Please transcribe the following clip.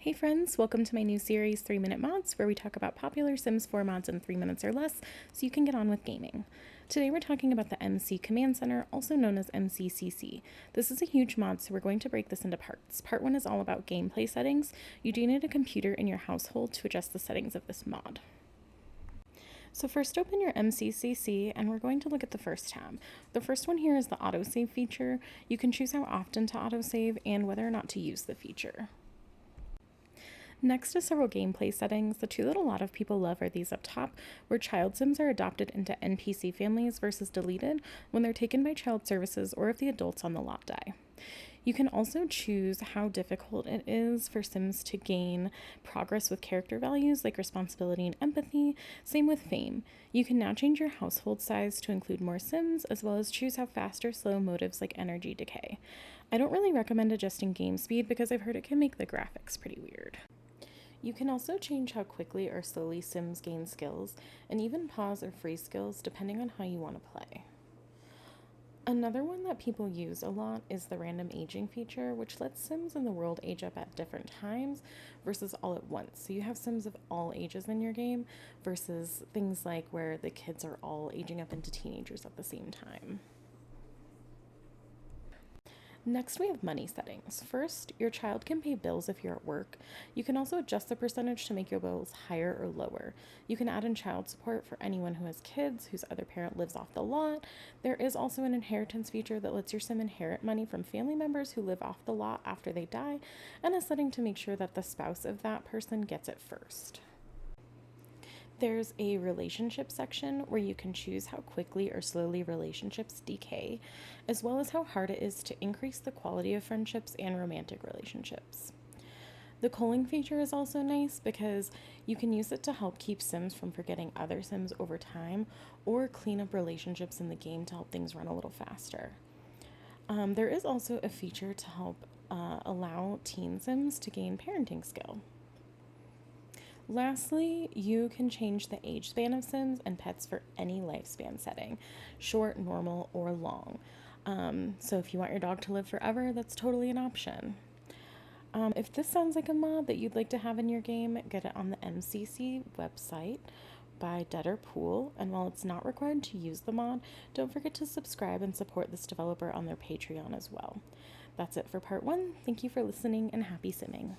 Hey friends, welcome to my new series 3-Minute Mods, where we talk about popular Sims 4 mods in 3 minutes or less so you can get on with gaming. Today we're talking about the MC Command Center, also known as MCCC. This is a huge mod, so we're going to break this into parts. Part 1 is all about gameplay settings. You do need a computer in your household to adjust the settings of this mod. So first open your MCCC and we're going to look at the first tab. The first one here is the autosave feature. You can choose how often to autosave and whether or not to use the feature. Next is several gameplay settings. The two that a lot of people love are these up top, where child sims are adopted into NPC families versus deleted when they're taken by child services or if the adults on the lot die. You can also choose how difficult it is for sims to gain progress with character values like responsibility and empathy, same with fame. You can now change your household size to include more sims, as well as choose how fast or slow motives like energy decay. I don't really recommend adjusting game speed because I've heard it can make the graphics pretty weird. You can also change how quickly or slowly sims gain skills, and even pause or freeze skills depending on how you want to play. Another one that people use a lot is the random aging feature, which lets sims in the world age up at different times versus all at once. So you have sims of all ages in your game versus things like where the kids are all aging up into teenagers at the same time. Next, we have money settings. First, your child can pay bills if you're at work. You can also adjust the percentage to make your bills higher or lower. You can add in child support for anyone who has kids, whose other parent lives off the lot. There is also an inheritance feature that lets your sim inherit money from family members who live off the lot after they die, and a setting to make sure that the spouse of that person gets it first. There's a relationship section where you can choose how quickly or slowly relationships decay, as well as how hard it is to increase the quality of friendships and romantic relationships. The culling feature is also nice because you can use it to help keep sims from forgetting other sims over time, or clean up relationships in the game to help things run a little faster. There is also a feature to help allow teen sims to gain parenting skill. Lastly, you can change the age span of sims and pets for any lifespan setting, short, normal, or long. So if you want your dog to live forever, that's totally an option. If this sounds like a mod that you'd like to have in your game, get it on the MCC website by Pool. And while it's not required to use the mod, don't forget to subscribe and support this developer on their Patreon as well. That's it for part 1. Thank you for listening and happy simming.